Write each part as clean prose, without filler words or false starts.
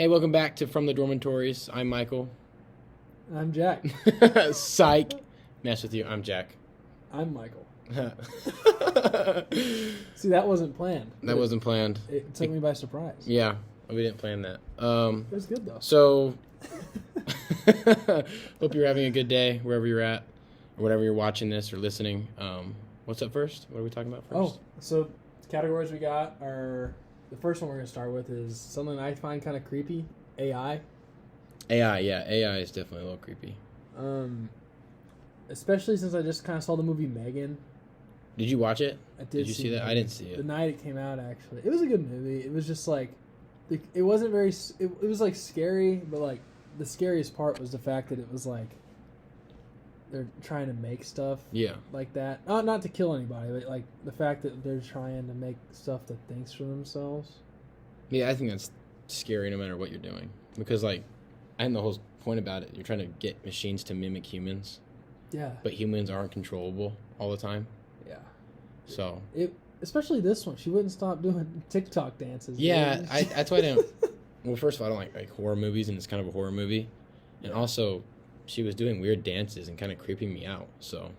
Hey, welcome back to From the Dormitories. I'm Michael. I'm Jack. Psych. Mess with you. I'm Jack. I'm Michael. See, that wasn't planned. That wasn't planned. It took me by surprise. Yeah, we didn't plan that. It was good, though. So, hope you're having a good day wherever you're at, or whatever you're watching this or listening. What's up first? What are we talking about first? Oh, so categories we got are... The first one we're going to start with is something I find kind of creepy, AI. AI, yeah. AI is definitely a little creepy. Especially since I just kind of saw the movie Megan. Did you watch it? I did. Did you see that? Megan. I didn't see it. The night it came out, actually. It was a good movie. It was just like... It wasn't very... It was like scary, but like the scariest part was the fact that it was like... They're trying to make stuff like that. Not to kill anybody, but like the fact that they're trying to make stuff that thinks for themselves. Yeah, I think that's scary no matter what you're doing. Because, like, I think the whole point about it, you're trying to get machines to mimic humans. Yeah. But humans aren't controllable all the time. Yeah. So. Especially this one. She wouldn't stop doing TikTok dances. Yeah, that's why I don't... Well, first of all, I don't like horror movies, and it's kind of a horror movie. And also... She was doing weird dances and kind of creeping me out, so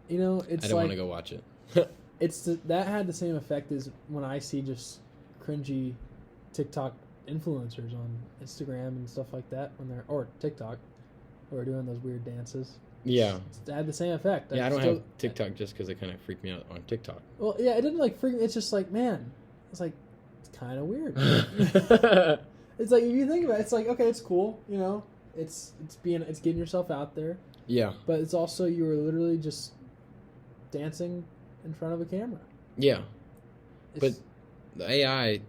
it's I don't want to go watch it. That had the same effect as when I see just cringy TikTok influencers on Instagram and stuff like that or TikTok who are doing those weird dances. Yeah, it had the same effect. Yeah, I don't have TikTok just because it kind of freaked me out on TikTok. Well, yeah, it didn't like freak me. It's just like, man, it's kind of weird. It's like if you think about it, it's like okay, it's cool, It's getting yourself out there. Yeah. But it's also you were literally just dancing in front of a camera. Yeah. But the AI.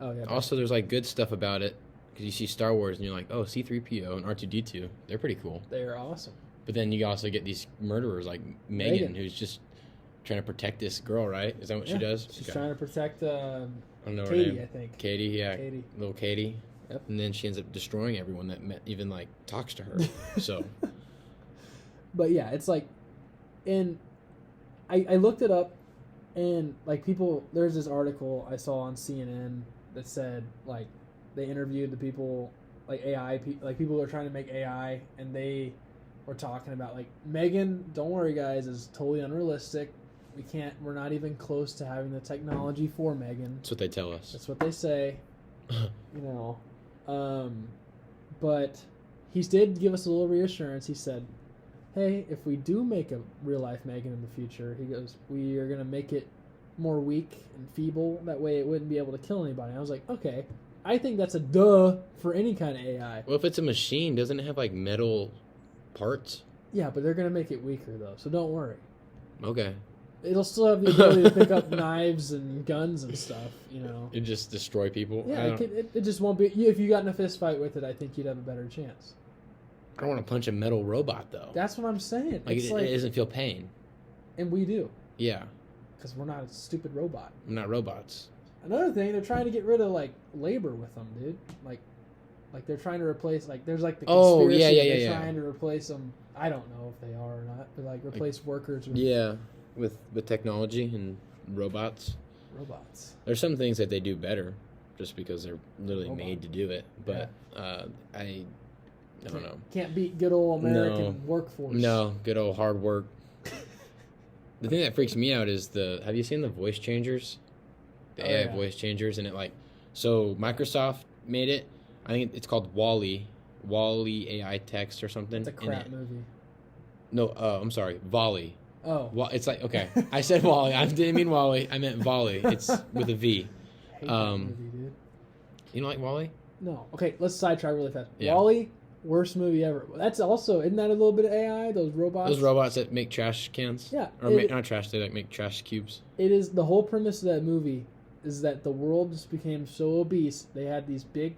Oh yeah. Also, there's like good stuff about it because you see Star Wars and you're like, oh, C-3PO and R2-D2, they're pretty cool. They are awesome. But then you also get these murderers like Megan, who's just trying to protect this girl, right? Is that what she does? She's trying to protect. I don't know Katie, her name. I think. Katie, yeah. Katie. Little Katie. Yep. And then she ends up destroying everyone that even like talks to her. So, but yeah, it's like, and I looked it up, and like there's this article I saw on CNN that said like they interviewed the people like AI like people who are trying to make AI, and they were talking about like Megan. Don't worry, guys, is totally unrealistic. We're not even close to having the technology for Megan. That's what they tell us. That's what they say. But he did give us a little reassurance. He said, hey, if we do make a real-life Megan in the future, he goes, we are going to make it more weak and feeble. That way it wouldn't be able to kill anybody. I was like, okay. I think that's a duh for any kind of AI. Well, if it's a machine, doesn't it have, like, metal parts? Yeah, but they're going to make it weaker, though, so don't worry. Okay. It'll still have the ability to pick up knives and guns and stuff, It just destroy people? Yeah, it just won't be... If you got in a fist fight with it, I think you'd have a better chance. I don't want to punch a metal robot, though. That's what I'm saying. Like, it doesn't feel pain. And we do. Yeah. Because we're not a stupid robot. We're not robots. Another thing, they're trying to get rid of, like, labor with them, dude. Like they're trying to replace... Like, there's, like, the conspiracy they're trying to replace them. I don't know if they are or not, but, like, replace workers with... Yeah. With technology and robots. There's some things that they do better just because they're literally made to do it. But I don't know. Can't beat good old American workforce. No, good old hard work. The thing that freaks me out is have you seen the voice changers? The AI voice changers, and so Microsoft made it. I think it's called Wall-E AI text or something. It's a crap movie. No, I'm sorry, Volley. Oh. Well, it's like, okay. I said Wally. I didn't mean Wally. I meant Volley. It's with a V. I hate that movie, dude. You don't like Wally? No. Okay, let's sidetrack really fast. Yeah. Wally, worst movie ever. That's also, isn't that a little bit of AI? Those robots? Those robots that make trash cans? Yeah. Or not trash, they make trash cubes. It is, the whole premise of that movie is that the world just became so obese. They had these big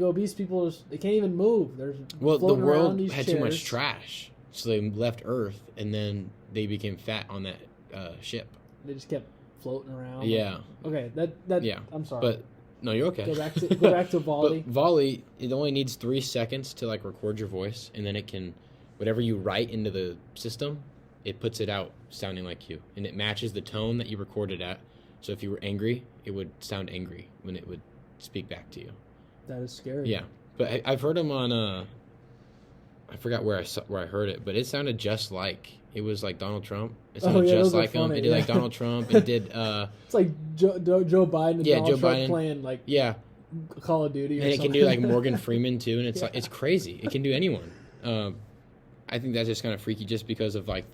obese people, they can't even move. The world had too much trash. So they left Earth, and then they became fat on that ship. They just kept floating around. Yeah. Okay, yeah. I'm sorry. But no, you're okay. Go back to Volley. But Volley, it only needs 3 seconds to like record your voice, and then it can, whatever you write into the system, it puts it out sounding like you, and it matches the tone that you recorded at. So if you were angry, it would sound angry when it would speak back to you. That is scary. Yeah, but I've heard him on I forgot where I heard it, but it sounded just like it was like Donald Trump. It sounded just like him. It did like Donald Trump. It did. It's like Joe Biden and Donald Joe Trump Biden playing like Call of Duty, and it something. can do like Morgan Freeman too, and it's like it's crazy. It can do anyone. I think that's just kind of freaky, just because of like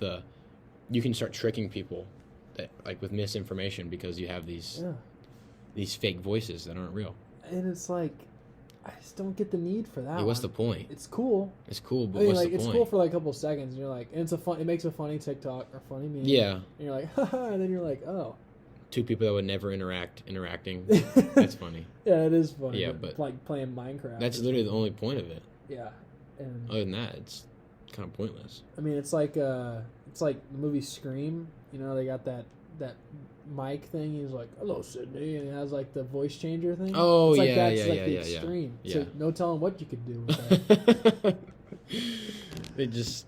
you can start tricking people that like with misinformation because you have these fake voices that aren't real. And it's like, I just don't get the need for that. What's the point? It's cool. It's cool, but what's the point? It's cool for like a couple seconds, and you're like, and it makes a funny TikTok or funny meme. Yeah. And you're like, haha, and then you're like, oh. Two people that would never interacting. That's funny. Yeah, it is funny. Yeah, but like playing Minecraft. That's literally the only point of it. Yeah. And other than that, it's kind of pointless. I mean, it's like the movie Scream. You know, they got that mic thing. He's like, "Hello, Sydney," and it has like the voice changer thing. Oh, it's like the extreme. Yeah. So no telling what you could do with that. It just,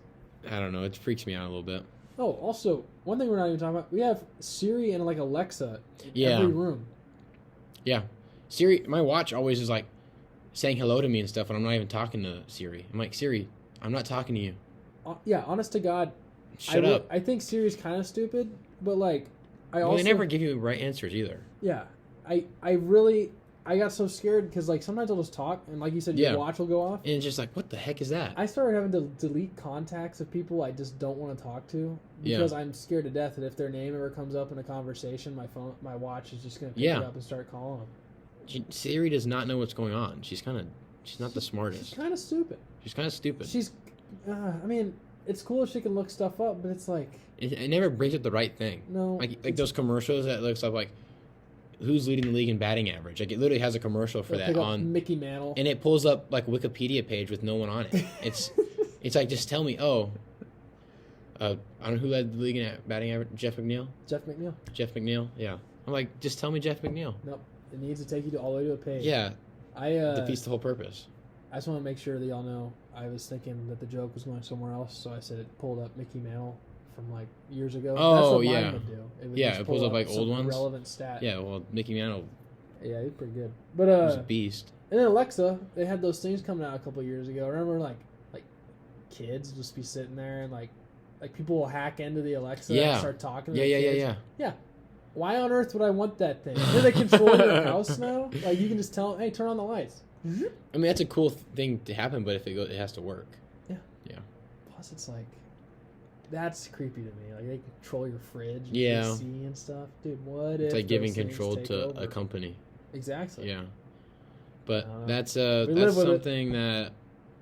I don't know. It freaks me out a little bit. Oh, also, one thing we're not even talking about, we have Siri and like Alexa in every room. Yeah. Siri, my watch always is like saying hello to me and stuff, and I'm not even talking to Siri. I'm like, Siri, I'm not talking to you. Yeah, honest to God. Shut up. I think Siri's kind of stupid, but like, they never give you right answers either. Yeah. I got so scared because like sometimes I'll just talk and like you said, your watch will go off. And it's just like, what the heck is that? I started having to delete contacts of people I just don't want to talk to because I'm scared to death that if their name ever comes up in a conversation, my watch is just going to pick it up and start calling them. Siri does not know what's going on. She's not the smartest. She's kind of stupid. I mean, it's cool if she can look stuff up, but it's like it never brings up the right thing. No, like those commercials that looks up like who's leading the league in batting average. Like it literally has a commercial for that on Mickey Mantle, and it pulls up like Wikipedia page with no one on it. It's like, just tell me. I don't know who led the league in batting average. Jeff McNeil. Yeah. I'm like, just tell me Jeff McNeil. Nope. It needs to take you all the way to a page. Yeah. Defeats the whole purpose. I just want to make sure that y'all know I was thinking that the joke was going somewhere else, so I said it pulled up Mickey Mantle from like years ago. Oh, that's what yeah. mine would do. It pulls up like old ones. Relevant stat. Yeah, well, Mickey Mantle. Yeah, he's pretty good. But he was a beast. And then Alexa, they had those things coming out a couple years ago. I remember like kids just be sitting there and like people will hack into the Alexa and start talking to their kids. Yeah. Why on earth would I want that thing? Do they control your house now? Like you can just tell them, hey, turn on the lights. I mean, that's a cool thing to happen, but if it has to work. Yeah. Yeah. Plus, it's like, that's creepy to me. Like, they control your fridge and AC and stuff. Dude, what if it's like giving control to a company. Exactly. Yeah. But that's something that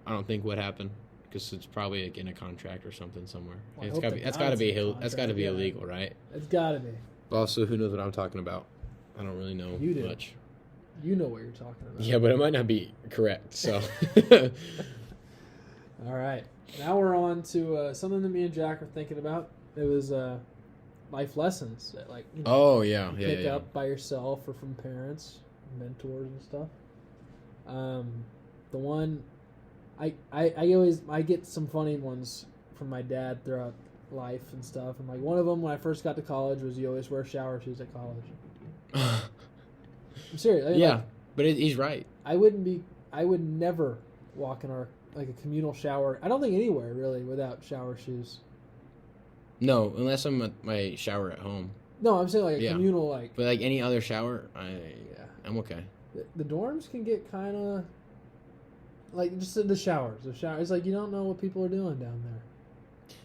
I don't think would happen because it's probably like in a contract or something somewhere. Well, that's got to be illegal, right? It's got to be. Also, who knows what I'm talking about? I don't really know much. You know what you're talking about. Yeah, but it might not be correct, so. All right. Now we're on to something that me and Jack are thinking about. It was life lessons that, like, pick up by yourself or from parents, mentors and stuff. The one, I get some funny ones from my dad throughout life and stuff. And, like, one of them when I first got to college was you always wear shower shoes at college. I'm serious. I mean, but he's right. I would never walk in a communal shower. I don't think anywhere really without shower shoes. No, unless I'm at my shower at home. No, I'm saying like a communal like. But like any other shower, I'm okay. The dorms can get kind of like just the showers. The shower. It's like you don't know what people are doing down there.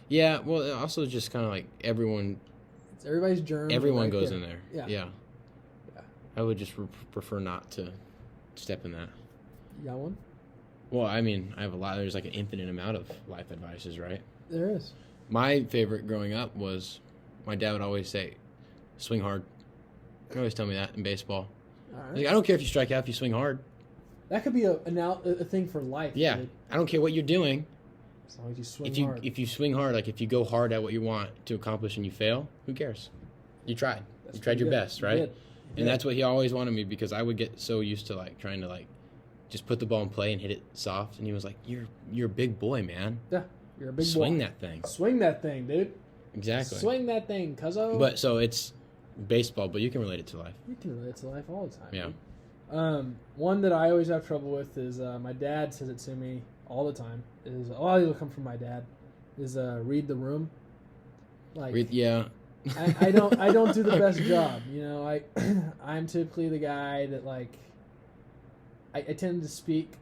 Yeah, well, also just kind of like everybody's germs. Everyone goes in there. Yeah. I would just prefer not to step in that. You got one? Well, I mean, I have a lot. There's like an infinite amount of life advices, right? There is. My favorite growing up was my dad would always say, swing hard. He'd always tell me that in baseball. All right. Like, I don't care if you strike out if you swing hard. That could be a thing for life. Yeah. Dude. I don't care what you're doing. As long as you swing hard. If you swing hard, like if you go hard at what you want to accomplish and you fail, who cares? You tried. You tried your best, right? And that's what he always wanted me because I would get so used to like trying to like just put the ball in play and hit it soft. And he was like, "You're a big boy, man. Yeah, you're a big boy. Swing that thing. Swing that thing, dude. Exactly. Swing that thing, cuzzo." But so it's baseball, but you can relate it to life. You can relate it to life all the time. Yeah. One that I always have trouble with is my dad says it to me all the time. Is a lot of it'll come from my dad. Is read the room. Like Yeah. I don't do the best job. You know, I'm typically the guy that like I tend to speak.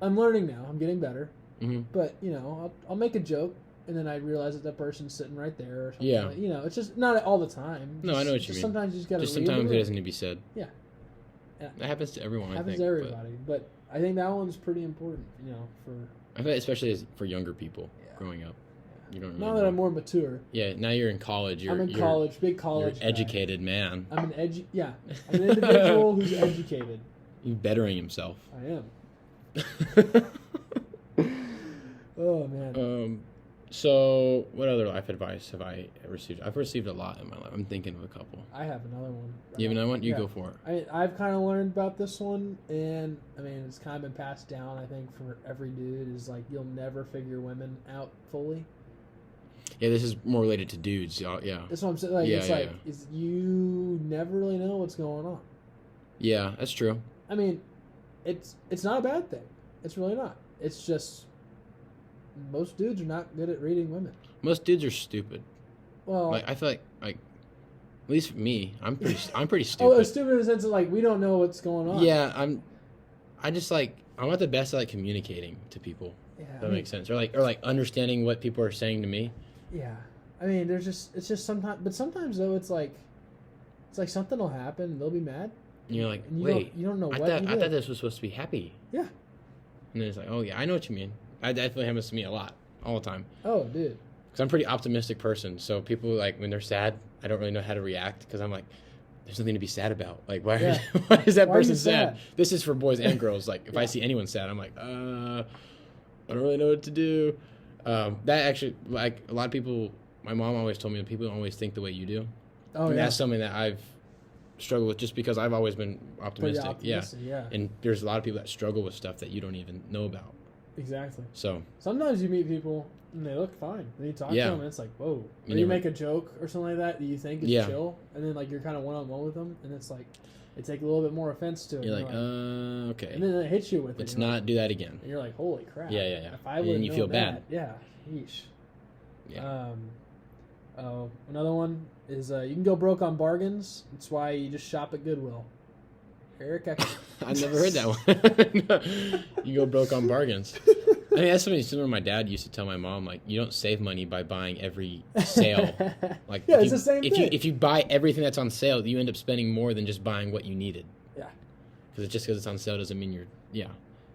I'm learning now. I'm getting better. Mm-hmm. But you know, I'll make a joke and then I realize that person's sitting right there or something. Yeah. Like, you know, it's just not all the time. No, I know what you mean. Sometimes you just gotta Just read sometimes the it room. doesn't need to be said. Yeah. Yeah. That happens to everyone, I think. Happens to everybody. But I think that one's pretty important, you know, for... I bet especially for younger people growing up. Yeah. You don't really now know. that I'm more mature. Yeah, now you're in college. I'm in college, big college You're an educated man. I'm an I'm an individual who's educated. He's bettering himself. I am. Oh, man. So, what other life advice have I received? I've received a lot in my life. I'm thinking of a couple. I have another one. You have another one? You go for it. I've kind of learned about this one, and, I mean, it's kind of been passed down, I think, for every dude, is, like, you'll never figure women out fully. Yeah, this is more related to dudes. Yeah. That's what I'm saying. Like, is you never really know what's going on. Yeah, that's true. I mean, it's not a bad thing. It's really not. It's just... most dudes are not good at reading women. Most dudes are stupid. Well, like I feel like at least for me, I'm pretty stupid. Oh, stupid in the sense of like we don't know what's going on. Yeah, I'm not the best at like communicating to people. Yeah, That makes sense. Or like understanding what people are saying to me. Yeah, I mean, it's just sometimes though it's like something will happen and they'll be mad. And you're like, and wait, you don't know what I thought this was supposed to be happy. Yeah. And then it's like, oh yeah, I know what you mean. That definitely happens to me a lot, all the time. Oh, dude. Because I'm a pretty optimistic person, so people like when they're sad, I don't really know how to react because I'm like, there's nothing to be sad about. Like, why is that person sad? This is for boys and girls. Like, if I see anyone sad, I'm like, I don't really know what to do. That actually, like a lot of people, my mom always told me that people don't always think the way you do. Oh, and that's something that I've struggled with just because I've always been optimistic. Yeah. And there's a lot of people that struggle with stuff that you don't even know about. Exactly. So sometimes you meet people and they look fine. And you talk to them and it's like, whoa. Or you make a joke or something like that you think is chill, and then like you're kind of one-on-one with them, and it's like they take a little bit more offense to it. You're like, okay. And then it hits you with it. Let's not do that again. And you're like, holy crap. Yeah. If I would, and you feel bad. Yeah. Yeesh. Yeah. Another one is you can go broke on bargains. That's why you just shop at Goodwill. Eric Eckert. I've never heard that one. You go broke on bargains. I mean, that's something similar. My dad used to tell my mom, like, you don't save money by buying every sale. Like, it's the same thing. If you buy everything that's on sale, you end up spending more than just buying what you needed. Yeah. Because just because it's on sale doesn't mean you're. Yeah.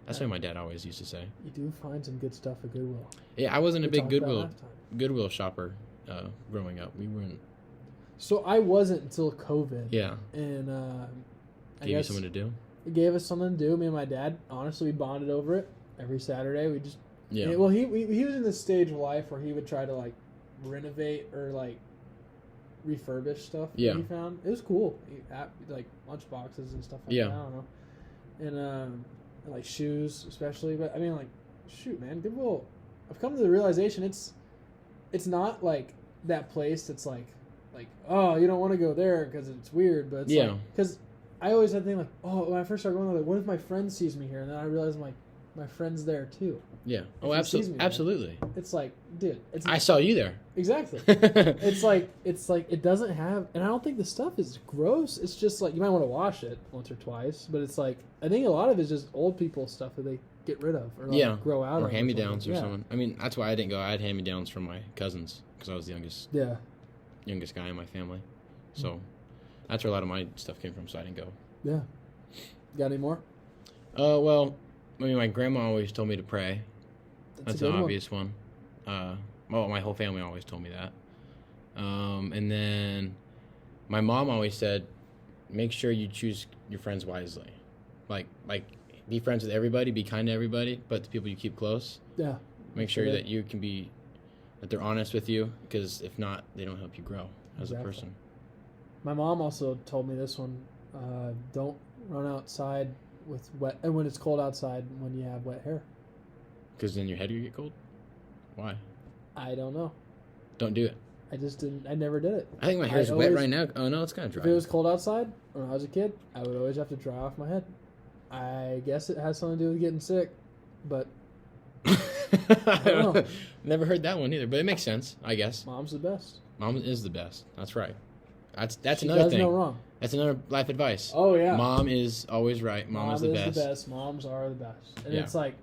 That's what my dad always used to say. You do find some good stuff at Goodwill. Yeah, I wasn't a big Goodwill shopper growing up. We weren't. So I wasn't until COVID. Yeah. And gave you something to do? It gave us something to do. Me and my dad, honestly, we bonded over it. Every Saturday, we just... Yeah. Well, he was in this stage of life where he would try to, like, renovate or, like, refurbish stuff that he found. It was cool. Like, lunch boxes and stuff like that. I don't know. And, like, shoes, especially. But, I mean, like, shoot, man. Goodwill... I've come to the realization it's not, like, that place that's, like, oh, you don't want to go there because it's weird. But it's like... Because I always had to think, like, oh, when I first started going, like, what if my friend sees me here? And then I realized, I'm like, my friend's there too. Yeah. Oh, absolutely. It's like, dude, I saw you there. Exactly. it's like it doesn't have, and I don't think the stuff is gross. It's just like you might want to wash it once or twice, but it's like I think a lot of it's just old people stuff that they get rid of or like grow out or hand-me-downs or something. I mean, that's why I didn't go. I had hand-me-downs from my cousins because I was the youngest. Yeah. Youngest guy in my family, so that's where a lot of my stuff came from. So I didn't go. Yeah. Got any more? Well. I mean, my grandma always told me to pray. That's an obvious one. Well, my whole family always told me that. And then my mom always said, make sure you choose your friends wisely. Like be friends with everybody, be kind to everybody, but the people you keep close. Yeah. Make sure that you can be, that they're honest with you, because if not, they don't help you grow as a person. My mom also told me this one, don't run outside with wet, and when it's cold outside when you have wet hair. Because then your head will get cold? Why? I don't know. Don't do it. I never did it. I think my hair's wet right now. Oh no, it's kind of dry. If it was cold outside when I was a kid, I would always have to dry off my head. I guess it has something to do with getting sick, but I don't know. Never heard that one either, but it makes sense, I guess. Mom's the best. Mom is the best. That's right. That's She another does thing. no wrong. That's another life advice. Oh yeah. Mom is always right. Mom is the best. Moms are the best. And Yeah. it's like,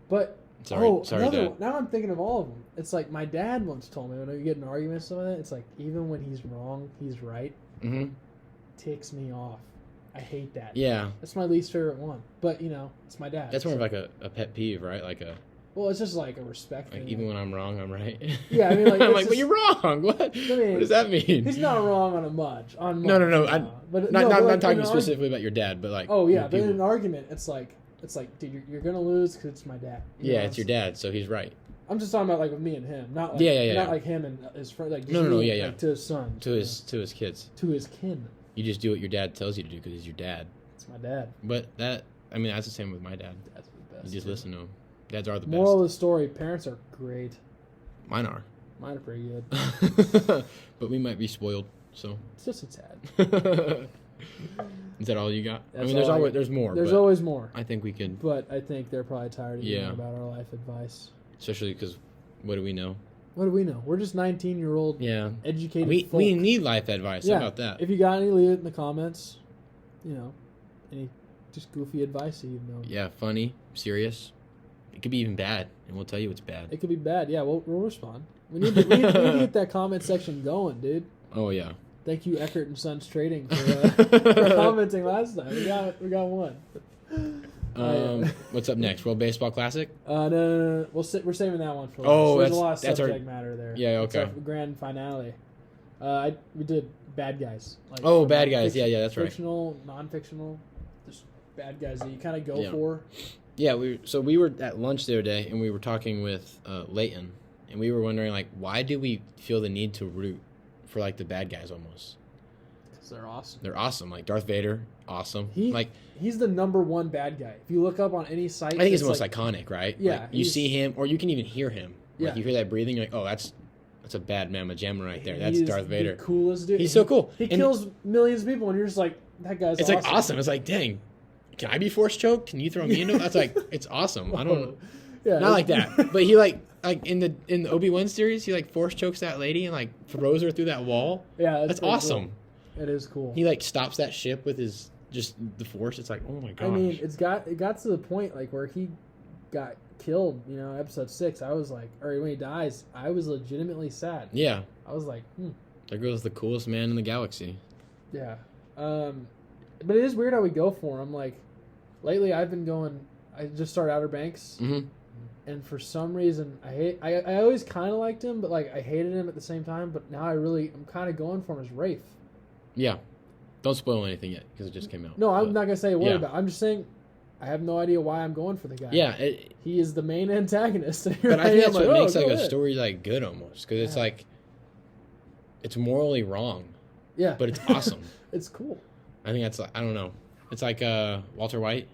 but Sorry, another Dad. one. Now I'm thinking of all of them. It's like my dad once told me when we get in arguments and that. It's like even when he's wrong, he's right. Mm-hmm. Ticks me off. I hate that. Yeah. That's my least favorite one. But it's my dad. That's more of like a pet peeve, right? Like well, it's just like a respect like thing. even when I'm wrong, I'm right. Yeah, I mean, like, I'm it's like, but just- you're wrong. What? I mean, What does that mean? He's not wrong on a much. No. But Not like, talking in an specifically about your dad, but like. Oh yeah, but people- in an argument, it's like, dude, you're gonna lose because it's my dad. You Yeah, know, it's your dad, so he's right. I'm just talking about like with me and him, not like Yeah. not like him and his friend. Like just No, me, yeah. like, to his son, To his kids. to his kin. You just do what your dad tells you to do because he's your dad. It's my dad. But that's the same with my dad. That's the best. You just listen to him. Dads are the Moral best. of the story: parents are great. Mine are. Mine are pretty good. But we might be spoiled, so. It's just a tad. Is that all you got? That's I mean, all there's more. There's but always more, I think we could, but I think they're probably tired of hearing Yeah. about our life advice. especially because what do we know? What do we know? We're just 19-year-old Yeah. educated We folk. need life advice. Yeah. How about that? If you got any, leave it in the comments. Any just goofy advice that you've known. Yeah, funny, serious. It could be even bad, and we'll tell you it's bad. It could be bad. Yeah, we'll respond. We need to get that comment section going, dude. Oh yeah. Thank you, Eckert and Sons Trading, for commenting last time. We got one. What's up next? World Baseball Classic? No. We're saving that one for last. Oh, There's a lot that's of our- subject matter there. Yeah, It's okay. our grand finale. We did bad guys. Like, Oh, bad guys. Yeah, that's right. Fictional, non-fictional, just bad guys that you kind of go Yeah. for. Yeah, we were at lunch the other day, and we were talking with Leighton, and we were wondering like, why do we feel the need to root for like the bad guys almost? Because they're awesome. They're awesome, like Darth Vader, awesome. He's the #1 bad guy. If you look up on any site, I think he's the it's most iconic, right? Yeah, Like, you see him, or you can even hear him. Like, Yeah. you hear that breathing, you're like, oh, that's a bad mamma jamma right there. he That's is Darth Vader. The coolest dude. He's so cool. He And kills millions of people, and you're just like, that guy's. It's like awesome. It's like, dang, can I be force choked? Can you throw me into? That's like, it's awesome. I don't. Yeah, Not like that, but he like in the Obi-Wan series, he like force chokes that lady and like throws her through that wall. Yeah, That's pretty awesome. Cool. It is cool. He like stops that ship with his just the force. It's like, oh my gosh. I mean, it got to the point like where he got killed. Episode 6. I was like, or when he dies, I was legitimately sad. Yeah, I was like, there goes the coolest man in the galaxy. yeah. But it is weird how we go for him. Like, lately I've been going. I just started Outer Banks. Mm-hmm. And for some reason, I always kind of liked him, but like I hated him at the same time. But now I'm kind of going for him as Rafe. Yeah, don't spoil anything yet because it just came out. No, I'm But, not gonna say a word yeah. about it. I'm just saying I have no idea why I'm going for the guy. Yeah, He is the main antagonist. And here but I think that's am, what like, makes oh, like go a ahead. story like good almost because it's Yeah. like it's morally wrong, Yeah, but it's awesome. It's cool. I think that's like, I don't know. It's like Walter White.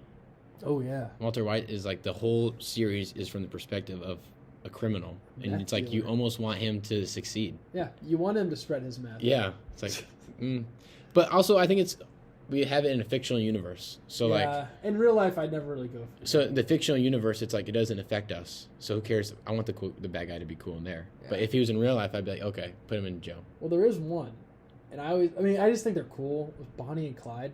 Oh yeah. Walter White is like the whole series is from the perspective of a criminal, and Meth it's like you dealer. almost want him to succeed. Yeah, you want him to spread his meth. Yeah, it's like, but also I think we have it in a fictional universe. So like, in real life, I'd never really go for it. so the fictional universe, it's like it doesn't affect us. So who cares? I want the bad guy to be cool in there. Yeah. But if he was in real life, I'd be like, okay, put him in jail. Well, there is one, and I just think they're cool with Bonnie and Clyde.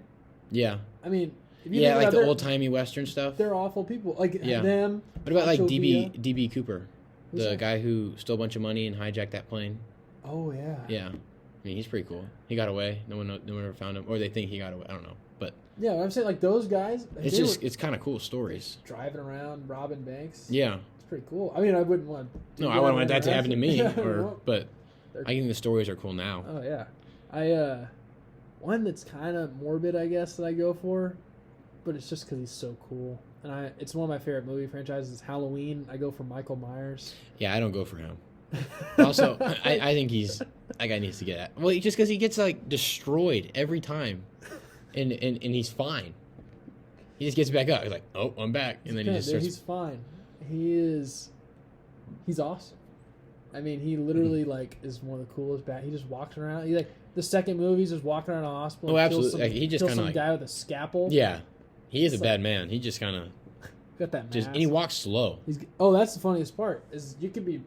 Yeah, I mean, if you yeah, think like about the it, old timey western stuff. they're awful people. Like Yeah. them. What about like Pancho Villa. DB Cooper, Who's the that? guy who stole a bunch of money and hijacked that plane? Oh yeah. Yeah, I mean he's pretty cool. He got away. No one ever found him, or they think he got away. I don't know, but Yeah, I'm saying like those guys. it's kind of cool stories. Driving around, robbing banks. Yeah. It's pretty cool. I mean, I wouldn't want. No, I wouldn't want that to happen to me, Yeah, but They're- I think the stories are cool now. Oh yeah, one that's kind of morbid, I guess, that I go for, but it's just because he's so cool, and it's one of my favorite movie franchises. Halloween. I go for Michael Myers. Yeah, I don't go for him. Also, I think that guy needs to get at. Well, just because he gets like destroyed every time, and he's fine. He just gets back up. He's like, oh, I'm back, and then he just starts. He's fine. He's awesome. I mean, he literally like is one of the coolest. He just walks around. He like the second movie, he's just walking around a hospital. Oh, and kills absolutely. He just kills kinda some like- guy with a scalpel. Yeah, He is a bad man. He just kind of got that mask. and he walks slow. That's the funniest part is you could be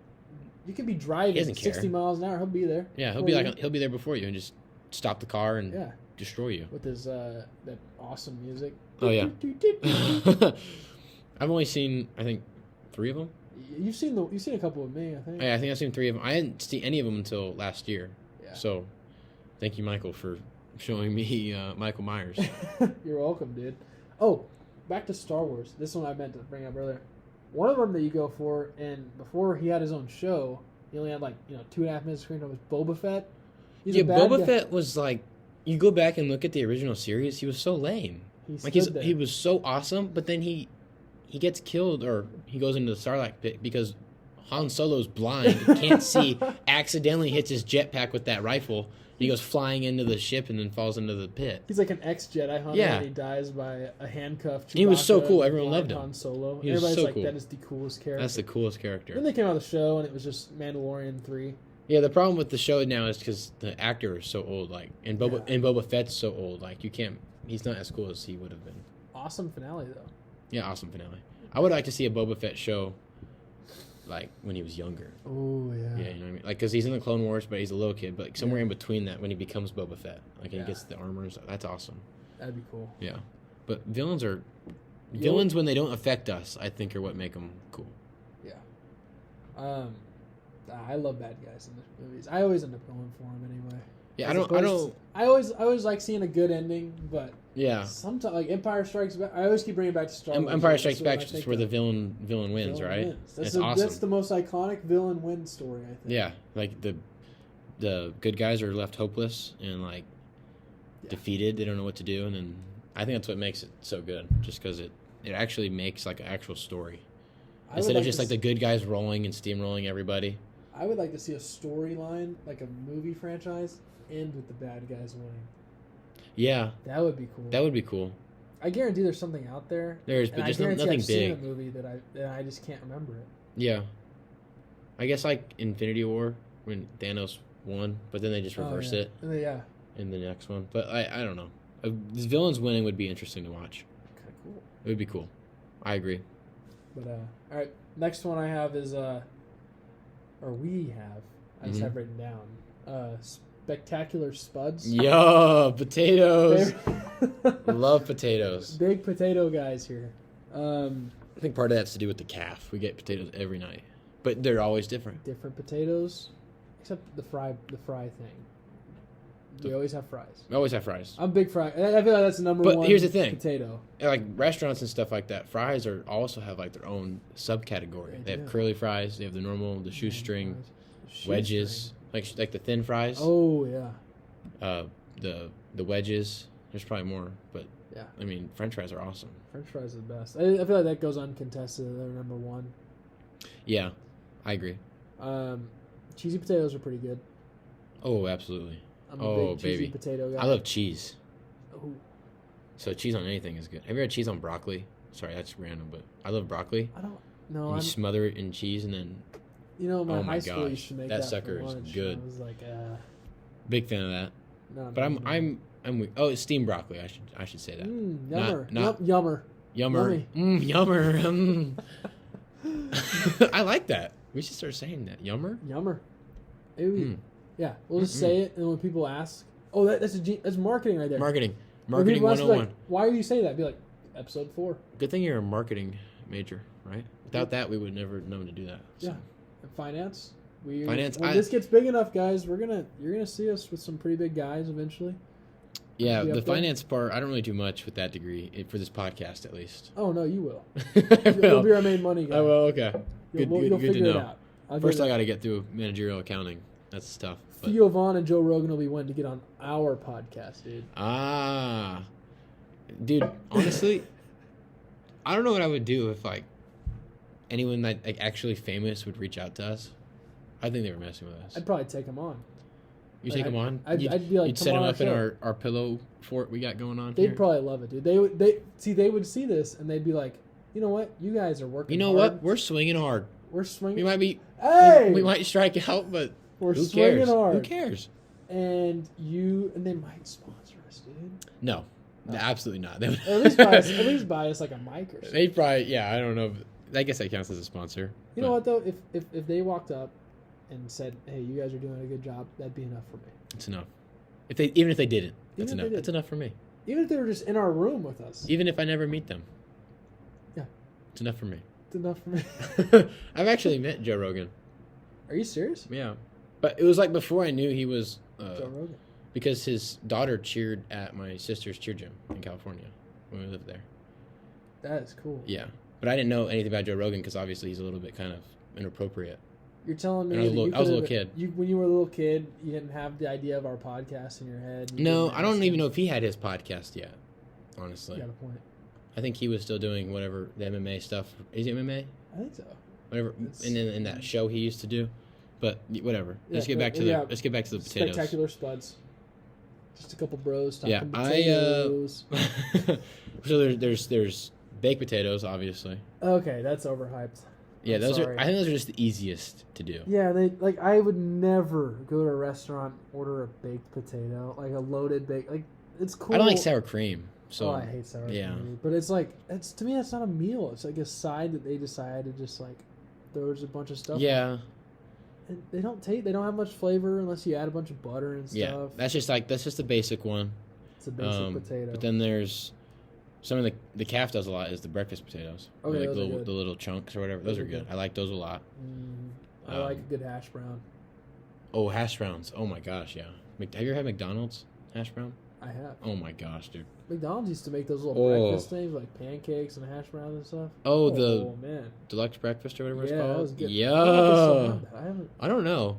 driving 60 miles an hour. He'll be there. Yeah, he'll be there before you and just stop the car and destroy you with his that awesome music. Oh yeah. I've only seen I think 3 of them. You've seen a couple of me, I think. Yeah, I think I've seen 3 of them. I didn't see any of them until last year. Yeah. So, thank you, Michael, for showing me Michael Myers. You're welcome, dude. Oh, back to Star Wars. This one I meant to bring up earlier. One of them that you go for, and before he had his own show, he only had 2.5 minutes screen time, was Boba Fett. Boba Fett was like, you go back and look at the original series, he was so lame. He was so awesome, but then he gets killed, or he goes into the Sarlacc pit because Han Solo's blind, can't see, accidentally hits his jetpack with that rifle. He goes flying into the ship and then falls into the pit. He's like an ex-Jedi hunter, and he dies by a handcuffed Chewbacca. He was so cool. Everyone loved him. Han Solo. Everybody's so cool. That is the coolest character. That's the coolest character. Then they came out of the show, and it was just Mandalorian 3. Yeah, the problem with the show now is because the actor is so old, and Boba Fett's so old, he's not as cool as he would have been. Awesome finale, though. Yeah, awesome finale. I would like to see a Boba Fett show, when he was younger. Oh, yeah. Yeah, you know what I mean? Because he's in the Clone Wars, but he's a little kid. But somewhere in between that, when he becomes Boba Fett. And he gets the armor and stuff. That's awesome. That'd be cool. Yeah. But villains when they don't affect us, I think, are what make them cool. Yeah. I love bad guys in the movies. I always end up going for them anyway. Yeah, I always like seeing a good ending, but yeah, sometimes Empire Strikes Back. I always keep bringing it back to Star Wars. Empire Strikes Back is where the villain wins, right? That's awesome. That's the most iconic villain win story, I think. Yeah, the good guys are left hopeless and defeated. They don't know what to do, and then I think that's what makes it so good, just because it actually makes an actual story instead of just the good guys rolling and steamrolling everybody. I would like to see a storyline, like a movie franchise, end with the bad guys winning. Yeah, that would be cool. That would be cool. I guarantee there's something out there. There is, but just nothing big. I've seen a movie that I just can't remember it. Yeah, I guess Infinity War when Thanos won, but then they just reversed it. Yeah. In the next one, but I don't know. This villains winning would be interesting to watch. Kind of cool. It would be cool. I agree. But all right, next one I have is we have. I just have written down. Spectacular Spuds. Yo, potatoes. Love potatoes. Big potato guys here. I think part of that's to do with the calf. We get potatoes every night, but they're always different. Different potatoes, except the fry thing. We always have fries. We always have fries. I'm a big fry. I feel like that's the number one. But here's the thing: potato. Restaurants and stuff like that, fries also have their own subcategory. They have curly fries. They have the normal, the shoestring, wedges, like the thin fries. Oh yeah. The wedges. There's probably more, but yeah. I mean, French fries are awesome. French fries are the best. I feel like that goes uncontested. They're number one. Yeah, I agree. Cheesy potatoes are pretty good. Oh, absolutely. I'm a big cheesy potato guy. I love cheese. Oh. So cheese on anything is good. Have you had cheese on broccoli? Sorry, that's random, but I love broccoli. I don't know. You smother it in cheese and then... my high school used to make that sucker for lunch, is good. I was like, big fan of that. No, but I'm it's steamed broccoli. I should say that. Yummer. Not yummer. Yummer. Yummer. I like that. We should start saying that. Yummer. Yummer. Yeah, we'll just say it, and when people ask, that's marketing right there. Marketing 101. Why do you say that? Be like, episode 4. Good thing you're a marketing major, right? Without that, we would never know to do that. So. Yeah, and finance. When this gets big enough, guys, you're gonna see us with some pretty big guys eventually. Yeah, the finance part, I don't really do much with that degree, for this podcast at least. Oh, no, you will. You'll be our main money guy. I will, okay. You'll good to know. It out. First, I got to get through managerial accounting. That's tough. Theo Vaughn and Joe Rogan will be wanting to get on our podcast, dude. Dude, honestly, I don't know what I would do if, anyone that, actually famous would reach out to us. I think they were messing with us. I'd probably take them on. You take them on? I'd be like, you'd set them up in our pillow fort we got going on They'd probably love it, dude. They would see this and they'd be like, you know what? You guys are working hard. What? We're swinging hard. We're swinging. We might be... Hey! We might strike out, but we're who swinging cares? hard. Who cares? And they might sponsor us, dude. No. Absolutely not. They would Or at least buy us like a mic or something. They'd probably, yeah, I don't know. I guess that counts as a sponsor. You know what though? If they walked up and said, "Hey, you guys are doing a good job," that'd be enough for me. It's enough. Even if they didn't, that's enough. That's enough for me. Even if they were just in our room with us. Even if I never meet them. Yeah. It's enough for me. It's enough for me. I've actually met Joe Rogan. Are you serious? Yeah. But it was like before I knew he was... Joe Rogan. Because his daughter cheered at my sister's cheer gym in California when we lived there. That is cool. Yeah. But I didn't know anything about Joe Rogan because obviously he's a little bit kind of inappropriate. You're telling me I was a little kid. When you were a little kid, you didn't have the idea of our podcast in your head? No, I don't even know if he had his podcast yet, honestly. You got a point. I think he was still doing whatever, the MMA stuff. Is he MMA? I think so. Whatever, and then in that show he used to do. But whatever. Yeah, let's get back to the potatoes. Spectacular Spuds. Just a couple bros talking potatoes. So there's baked potatoes, obviously. Okay, that's overhyped. Yeah, I think those are just the easiest to do. Yeah, I would never go to a restaurant, order a baked potato, like a loaded baked, like it's cool. I don't like sour cream. So I hate sour cream. But it's like to me that's not a meal. It's like a side that they decide to just like throw just a bunch of stuff. Yeah. On. And they don't have much flavor unless you add a bunch of butter and stuff. Yeah, that's just the basic one. It's a basic potato. But then there's some of the calf does a lot is the breakfast potatoes. Okay, like the little chunks or whatever. Those are good. I like those a lot. I like a good hash brown. Oh, hash browns. Oh my gosh, yeah. Have you ever had McDonald's hash brown? I have. Oh my gosh, dude. McDonald's used to make those little breakfast things like pancakes and hash browns and stuff. Oh, the man. deluxe breakfast or whatever it's that called. was good. Yeah. I don't know.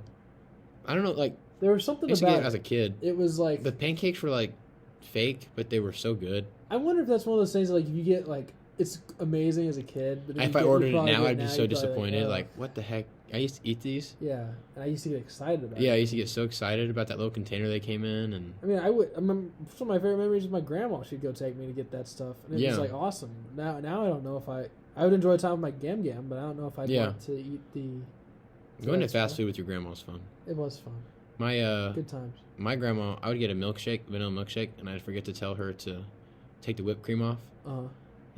Like there was something about it as a kid. It was like the pancakes were like fake, but they were so good. I wonder if that's one of those things like if you get like it's amazing as a kid. But if I ordered it now, I'd be so disappointed. Like, what the heck? I used to eat these. Yeah, and I used to get excited about it. Yeah, I used to get so excited about that little container they came in. And I mean, I remember some of my favorite memories of my grandma. She'd go take me to get that stuff, and it was like awesome. Now I don't know if I would enjoy time with my Gam Gam, but I don't know if I'd want to eat the. Going to fast food with your grandma was fun. It was fun. My good times. My grandma, I would get a vanilla milkshake, and I'd forget to tell her to take the whipped cream off.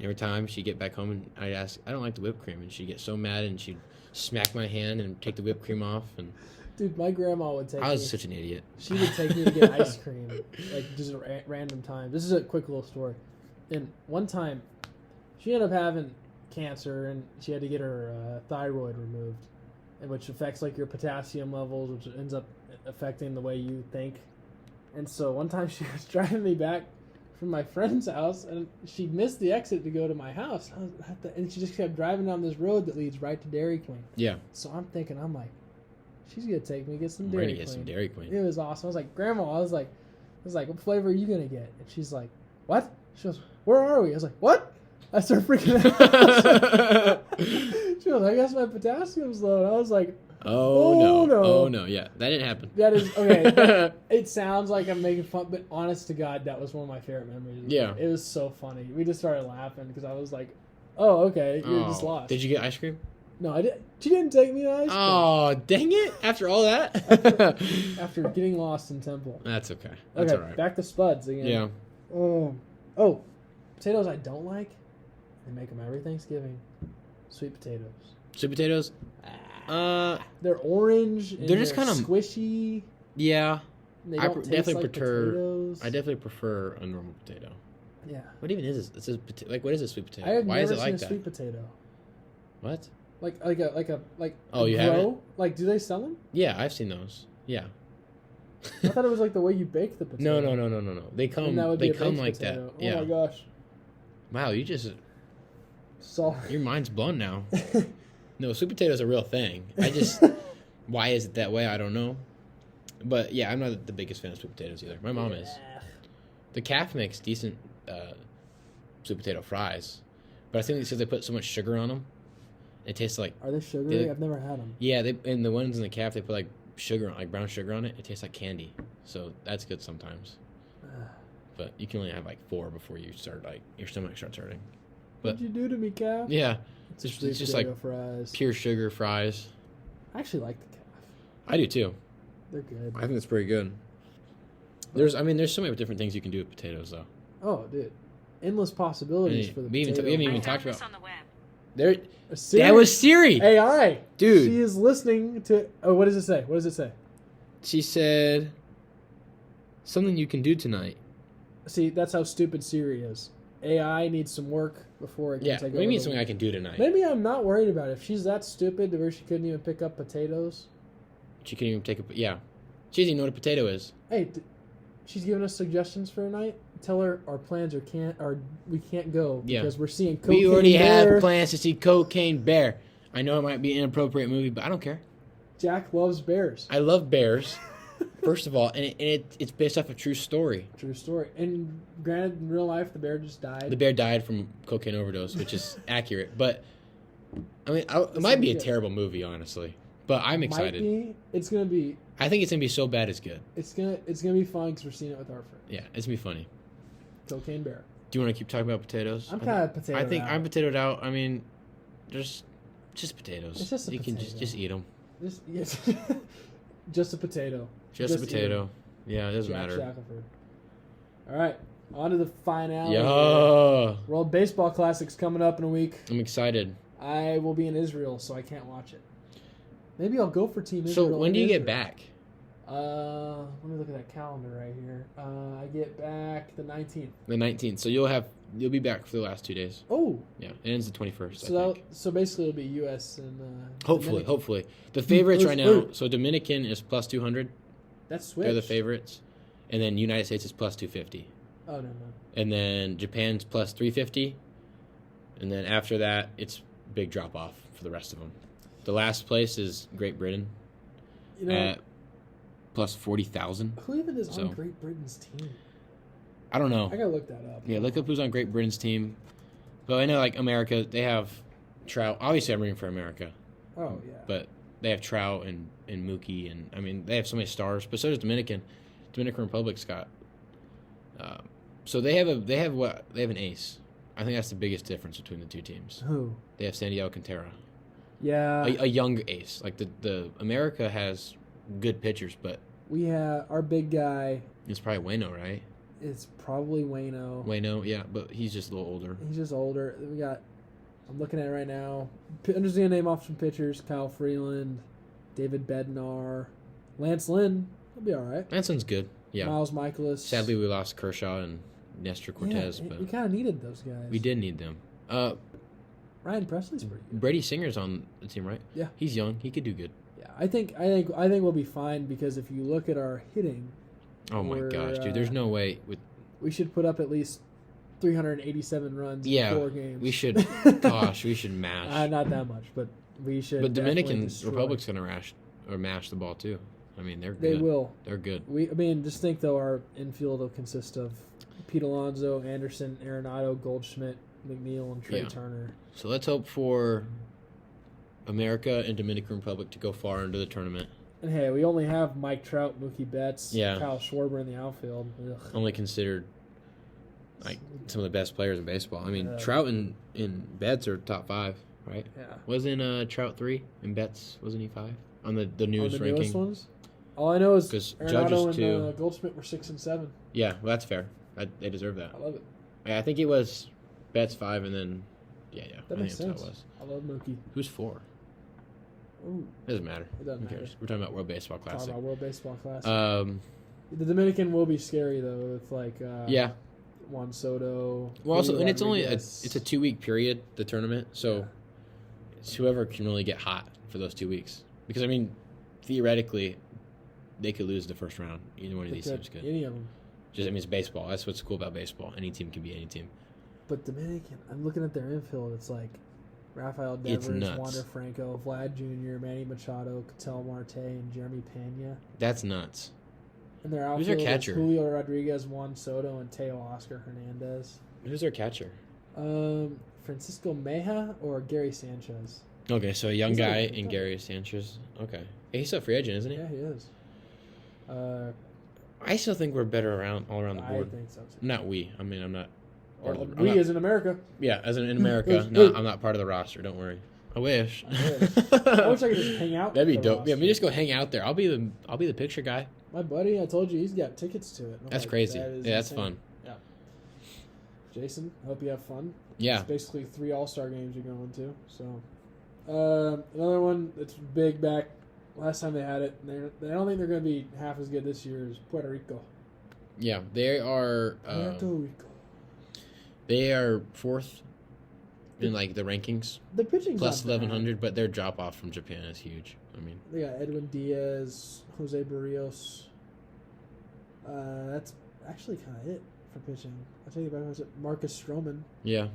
Every time she'd get back home and I'd ask, I don't like the whipped cream, and she'd get so mad and she'd smack my hand and take the whipped cream off. And dude, my grandma would take. I was such an idiot. She would take me to get ice cream, like just at random times. This is a quick little story. And one time, she ended up having cancer, and she had to get her thyroid removed, which affects like your potassium levels, which ends up affecting the way you think. And so one time she was driving me back from my friend's house, and she missed the exit to go to my house. And she just kept driving down this road that leads right to Dairy Queen. Yeah. So I'm like, she's gonna take me to get some Dairy Queen. Get some Dairy Queen. It was awesome. I was like, Grandma, I was like, what flavor are you gonna get? And she's like, what? She goes, where are we? I was like, what? I started freaking out. She was like, I guess my potassium's low. And I was like, Oh no, yeah, that didn't happen. That is okay. It sounds like I'm making fun, but honest to God, that was one of my favorite memories. Yeah, it was so funny. We just started laughing because I was like, "Oh, okay, you're just lost." Did you get ice cream? No, I didn't. She didn't take me to ice cream. Oh, dang it! After all that, after getting lost in Temple. That's okay. That's all right. Back to Spuds again. Yeah. Oh, potatoes I don't like. They make them every Thanksgiving. Sweet potatoes. Sweet potatoes. They're orange. And they're just kind of squishy. Yeah, I definitely prefer a normal potato. Yeah. What even is this? What is a sweet potato? I have Why never is it seen like a that? sweet potato. What? Oh, you haven't? Like, do they sell them? Yeah, I've seen those. Yeah. I thought it was like the way you bake the potato. No. They come like potato. that. Yeah. Oh my gosh. Wow, you just. Sorry. Your mind's blown now. No, sweet potato is a real thing. Why is it that way? I don't know. But yeah, I'm not the biggest fan of sweet potatoes either. My mom is. The calf makes decent sweet potato fries, but I think it's because they put so much sugar on them. It tastes like. Are they sugary? I've never had them. Yeah, and the ones in the calf they put like sugar, like brown sugar on it. It tastes like candy, so that's good sometimes. But you can only have like 4 before you start your stomach starts hurting. But what'd you do to me, calf? Yeah, it's just like fries. Pure sugar fries. I actually like the calf. I do too. They're good. I think it's pretty good. There's so many different things you can do with potatoes though. Oh, dude. Endless possibilities for the potato. We haven't even I talked found this about on the web. there. Siri, That was Siri. AI. Dude. She is listening to... Oh, what does it say? What does it say? She said something you can do tonight. See, that's how stupid Siri is. AI needs some work before it can Yeah, take over. maybe the it's something I world. can do tonight. Maybe I'm not worried about it. If she's that stupid to where she couldn't even pick up potatoes. She couldn't even take a... Yeah. She doesn't even know what a potato is. Hey, she's giving us suggestions for a night. Tell her our plans we can't go because we're seeing Cocaine We already Bear. have plans to see Cocaine Bear. I know it might be an inappropriate movie, but I don't care. Jack loves bears. I love bears, first of all, and it's based off a true story. True story. And granted, in real life, the bear just died. The bear died from cocaine overdose, which is accurate. But, I mean, it might be a terrible movie, honestly. But I'm excited. Might be. It's gonna be. I think it's going to be so bad it's good. It's gonna be fun because we're seeing it with our friend. Yeah, it's going to be funny. Cocaine Bear. Do you want to keep talking about potatoes? I'm kind of potato. I think out. I'm potatoed out. I mean, just potatoes. It's just a you can potato. just eat them. Just, yes. Just a potato. Just a eat potato. 'em. Yeah, it doesn't Jack matter. Shackelford. All right, on to the finale. Yeah, World Baseball Classic's coming up in a week. I'm excited. I will be in Israel, so I can't watch it. Maybe I'll go for Team Israel. So when in do you get Israel. back? Let me look at that calendar right here. I get back the 19th. The 19th. So you'll be back for the last 2 days. Oh, Yeah, it ends the 21st. so I think. so basically it'll be U.S. and Hopefully, Dominican. the favorites Who's- right now. who? So Dominican is plus 200. That's switch. They're the favorites, and then United States is plus 250, Oh no. and then Japan's plus 350, and then after that it's big drop off for the rest of them. The last place is Great Britain You know at plus 40,000. who even is so- on Great Britain's team? I don't know. I gotta look that up. Yeah, look up who's on Great Britain's team. But I know, like, America, they have Trout. Obviously, I'm rooting for America. Oh yeah. But they have Trout and Mookie, and, I mean, they have so many stars. But so does Dominican. Dominican Republic's got... so they have an ace. I think that's the biggest difference between the two teams. Who? They have Sandy Alcantara. Yeah. A young ace. Like, the America has good pitchers, but We have our big guy. it's probably Waino, right? It's probably Waino. Waino, yeah, but he's just a little older. He's just older. We got. I'm looking at it right now. I'm just gonna name off some pitchers: Kyle Freeland, David Bednar, Lance Lynn. He'll be all right. Lanson's good, yeah. Miles Michaelis. Sadly, we lost Kershaw and Nestor Cortez, yeah, but we kind of needed those guys. we did need them. Ryan Presley's pretty good. Brady Singer's on the team, right? Yeah. He's young. He could do good. Yeah, I think we'll be fine because if you look at our hitting, Oh my gosh, dude! There's no way with. we should put up at least 387 runs Yeah, in 4 games. we should. Gosh, we should mash. not that much, but we should. But definitely Dominican destroy. Republic's gonna mash the ball too. I mean, they're They good. will. They're good. Just think though, our infield will consist of Pete Alonso, Anderson, Arenado, Goldschmidt, McNeil, and Trey Yeah. Turner. So let's hope for America and Dominican Republic to go far into the tournament. And hey, we only have Mike Trout, Mookie Betts, Yeah. Kyle Schwarber in the outfield. Ugh. Only considered like some of the best players in baseball. I mean, Yeah. Trout and Betts are top 5, right? Yeah. Wasn't Trout 3 and Betts wasn't he 5 on the newest On the ranking? newest ones. All I know is 'Cause Arenado Judges and too. Goldschmidt were 6 and 7. Yeah, well, that's fair. They deserve that. I love it. I think it was Betts 5 and then yeah. That I makes think that's sense. how it was. I love Mookie. Who's 4? Ooh, Doesn't matter. It doesn't Who cares? matter. We're talking about World Baseball talk Classic. about World Baseball Classic. The The Dominican will be scary though, with like yeah. Juan Soto. Well, also, Julio and it's only Rodriguez. it's a 2-week period, the tournament. So it's whoever can really get hot for those 2 weeks. Because I mean, theoretically, they could lose the first round. Either one of these teams could. Any of them. Just I mean, it's baseball. That's what's cool about baseball. Any team can be any team. But Dominican, I'm looking at their infield. It's like Rafael It's Devers, nuts. Wander Franco, Vlad Jr., Manny Machado, Ketel Marte, and Jeremy Pena. That's nuts. And their Who's outfield their is catcher? Julio Rodriguez, Juan Soto, and Teo Oscar Hernandez. Who's their catcher? Francisco Meja or Gary Sanchez? Okay, so a young He's guy a- in Gary Sanchez. Okay, hey, he's a free agent, isn't he? Yeah, he is. I still think we're better all around the I board. think so too. Not we. I mean, I'm not. Part of the, I'm We not- as in America. yeah, as in America. Hey. No, I'm not part of the roster. Don't worry. I wish. I wish I could just hang out. That'd be with the dope. Yeah, roster. me just go hang out there. I'll be the picture guy. My buddy, I told you, he's got tickets to it. And I'm That's like, crazy. that is Yeah, that's insane. fun. Yeah. Jason, I hope you have fun. Yeah. It's basically 3 All-Star games you're going to. So, another one that's big back. Last time they had it, I don't think they're going to be half as good this year as Puerto Rico. Yeah, they are. Puerto Rico. They are 4th in like the rankings. The pitching plus 1100, but their drop off from Japan is huge. I mean, they got Edwin Diaz, Jose Barrios. That's actually kind of it for pitching. I think about Marcus Stroman. Yeah,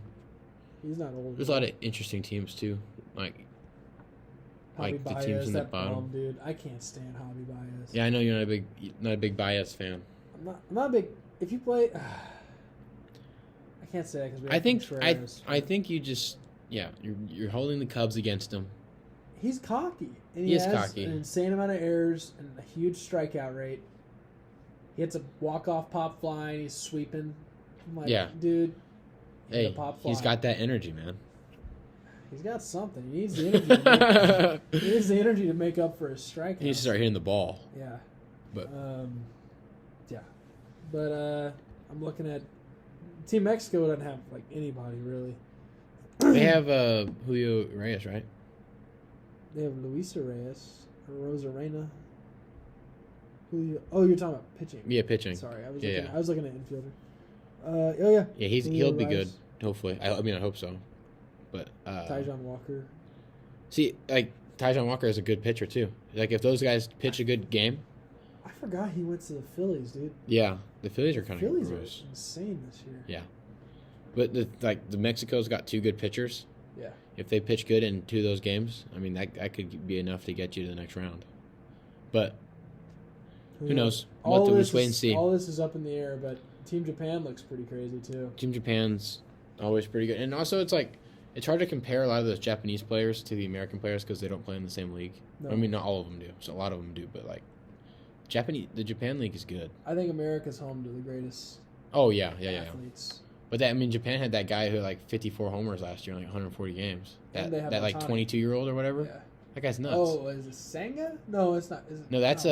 he's not old. There's a lot of interesting teams too, like Hobby the Baez, teams in the bottom. Dude, I can't stand Hobby Baez. Yeah, I know you're not a big Baez fan. I'm not a big. If you play, I can't say that because we. I think you just you're holding the Cubs against him. He's cocky. And he is has cocky. An insane amount of errors and a huge strikeout rate. He hits a walk-off pop fly and he's sweeping. I'm like, dude. Hey, he's got that energy, man. He's got something. He needs the energy. He needs the energy to make up for his strikeout. He needs to start hitting the ball. Yeah. But yeah. But I'm looking at Team Mexico doesn't have like anybody really. They have Julio Reyes, right? They have Luisa Reyes or Rosarena. Julio. Oh, you're talking about pitching. Yeah, pitching. Sorry, I was looking at infielder. Yeah. Yeah, he'll be good. Hopefully, I hope so. But Tyjon Walker. See, like Tyjon Walker is a good pitcher too. Like if those guys pitch a good game. I forgot he went to the Phillies, dude. Yeah, the Phillies are kind of gross. Phillies are insane this year. Yeah, but the Mexico's got 2 good pitchers. Yeah. If they pitch good in 2 of those games, I mean that could be enough to get you to the next round. But who knows? We'll just wait and see. All this is up in the air, but Team Japan looks pretty crazy too. Team Japan's always pretty good, and also it's hard to compare a lot of those Japanese players to the American players because they don't play in the same league. No. I mean, not all of them do. So a lot of them do, but the Japan league is good. I think America's home to the greatest. Oh yeah. Athletes. But Japan had that guy who had 54 homers last year in 140 games. That 22-year-old or whatever. Yeah. That guy's nuts. Oh, is it Senga? No, it's not. No, that's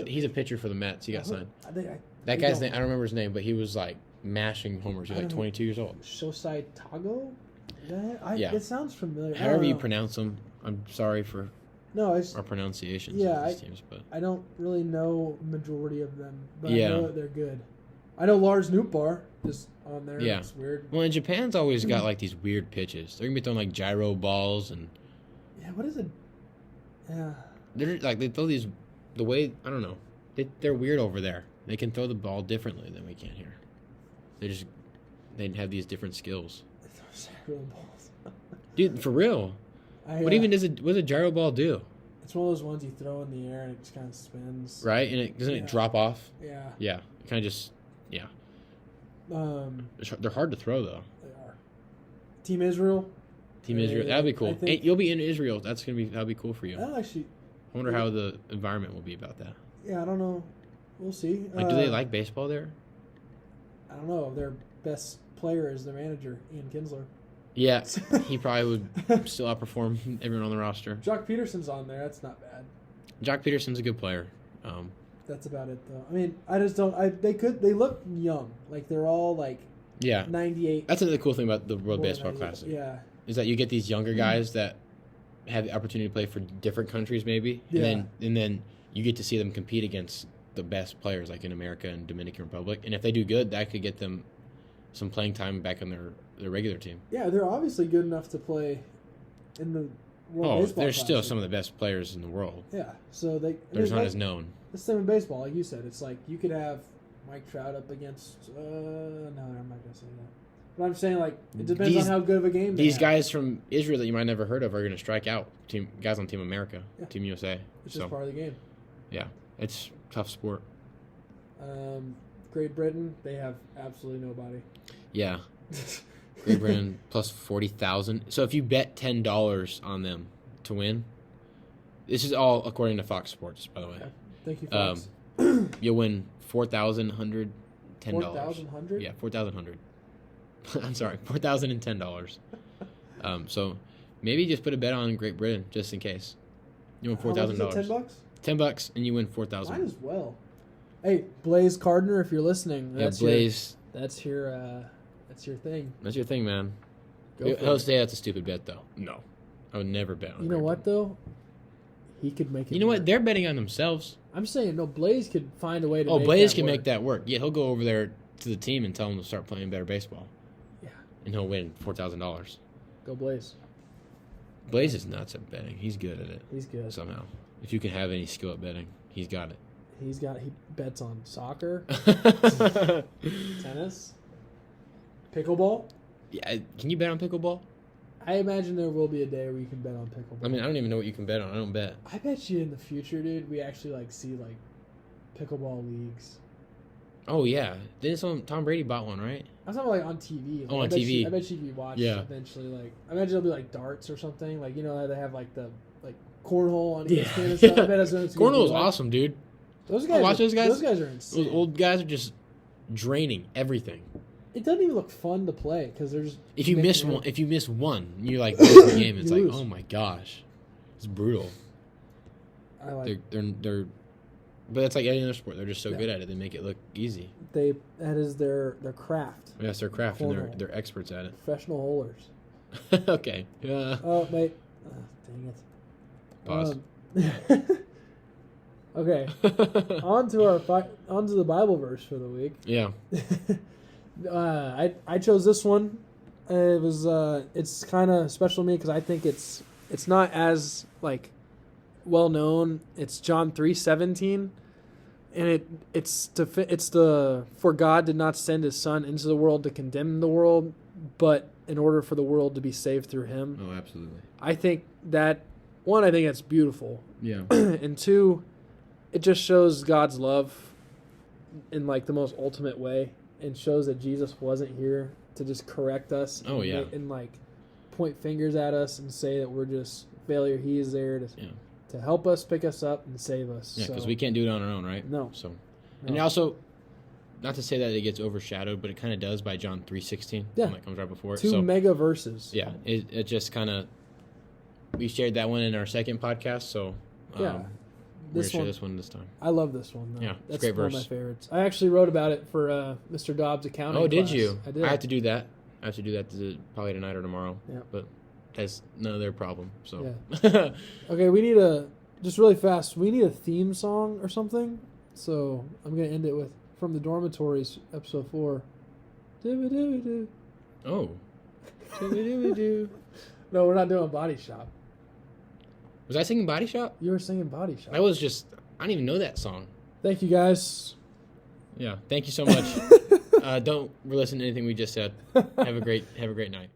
he's a pitcher for the Mets. He got signed. That guy's name, I don't remember his name, but he was mashing homers. He was 22 years old. Shosai Tago? Yeah. It sounds familiar. However you pronounce them, I'm sorry for our pronunciations of these teams, but I don't really know majority of them, but I know that they're good. I know Lars Nootbaar is on there. Yeah. It's weird. Well, and Japan's always got these weird pitches. They're gonna be throwing gyro balls and. Yeah. What is it? Yeah. They're they throw these the way I don't know. They're weird over there. They can throw the ball differently than we can here. They have these different skills. They throw gyro balls. Dude, for real. What does a gyro ball do? It's one of those ones you throw in the air and it just kind of spins. Right, and it doesn't it drop off. Yeah. Yeah, it kind of just They're hard to throw though. They are. Team Israel. That'd be cool. Hey, you'll be in Israel. That'll be cool for you. I wonder how the environment will be about that. Yeah, I don't know. We'll see. Do they like baseball there? I don't know. Their best player is their manager, Ian Kinsler. Yeah, he probably would still outperform everyone on the roster. Jock Peterson's on there. That's not bad. Jock Peterson's a good player. That's about it, though. I mean, I just don't. They look young. They're all 98. That's another cool thing about the World Baseball Classic. Yeah. Is that you get these younger guys that have the opportunity to play for different countries, maybe, and then you get to see them compete against the best players, like in America and Dominican Republic. And if they do good, that could get them some playing time back on their regular team. Yeah, they're obviously good enough to play in the World Baseball they're Classic. still some of the best players in the world. Yeah, so they're just not as known. The same in baseball, like you said. It's you could have Mike Trout up against. No, I'm not gonna say that. But I'm saying it depends on how good of a game. These guys from Israel that you might never heard of are going to strike out. Guys on Team America, Team USA. It's just part of the game. Yeah, it's a tough sport. Great Britain, they have absolutely nobody. Yeah, Great Britain plus 40,000. So if you bet $10 on them to win, this is all according to Fox Sports, by the way. Okay. Thank you, Fox. You'll win $4,110. 4,100? Yeah, 4,100. I'm sorry, $4,010. So maybe just put a bet on Great Britain just in case. You win $4,000. $10? $10 and you win 4,000. Might as well. Hey, Blaze Cardner, if you're listening, Blaze. That's your That's your thing. That's your thing, man. Go for He'll it. say that's a stupid bet, though. No. I would never bet on You know Greg what, though? He could make it You know work. what? They're betting on themselves. I'm saying, no, Blaze could find a way to Oh, make Blaze that can work. make that work. Yeah, he'll go over there to the team and tell them to start playing better baseball. Yeah. And he'll win $4,000. Go Blaze. Blaze is nuts at betting. He's good at it. He's good. Somehow. If you can have any skill at betting, he's got it. He bets on soccer, tennis, pickleball. Yeah, can you bet on pickleball? I imagine there will be a day where you can bet on pickleball. I mean, I don't even know what you can bet on. I don't bet. I bet you in the future, dude, we actually see pickleball leagues. Oh yeah, didn't Tom Brady bought one, right? I'm talking on TV. Oh, on TV. I bet you if you watch eventually, I imagine it'll be darts or something. How they have the cornhole on ESPN and stuff. I bet that's what it's gonna Cornhole's be like. awesome, dude. Those guys, watch those guys. Those guys are insane. Those old guys are just draining everything. It doesn't even look fun to play because they're just. If you miss one, you're losing the game. It's You lose. oh my gosh, it's brutal. I like. They're, but it's like any other sport. They're just so good at it. They make it look easy. That is their craft. Yeah, it's their craft, and Cornhole. they're experts at it. Professional holers. Okay. Yeah. Oh, mate. Dang it. Pause. Okay. on to the Bible verse for the week. Yeah. I chose this one. It was it's kind of special to me because I think it's not as well known. It's John 3:17, and it's for God did not send His Son into the world to condemn the world, but in order for the world to be saved through Him. Oh, absolutely. I think that one. I think that's beautiful. Yeah. And two, it just shows God's love in the most ultimate way, and shows that Jesus wasn't here to just correct us. Oh, yeah. And point fingers at us and say that we're just failure. He is there to help us, pick us up, and save us. Yeah, because we can't do it on our own, right? No. So, and also, not to say that it gets overshadowed, but it kind of does by John 3:16. Yeah. That comes right before it. Two mega verses. Yeah, it just kind of, we shared that one in our second podcast, so Yeah. we're going to share this one this time. I love this one, though. Yeah, it's That's a great one verse. of my favorites. I actually wrote about it for Mr. Dobbs' accounting Oh, did class. you? I did. I have to do that. Probably tonight or tomorrow. Yeah. But that's none of their problem, so. Yeah. Okay, we need just really fast, we need a theme song or something. So I'm going to end it with from the Dormitories, episode 4. Doo-ba-doo-ba-doo. Oh. Doo-ba-doo-ba-doo. No, we're not doing Body Shop. Was I singing Body Shop? You were singing Body Shop. I didn't even know that song. Thank you, guys. Yeah, thank you so much. Don't listen to anything we just said. Have a great night.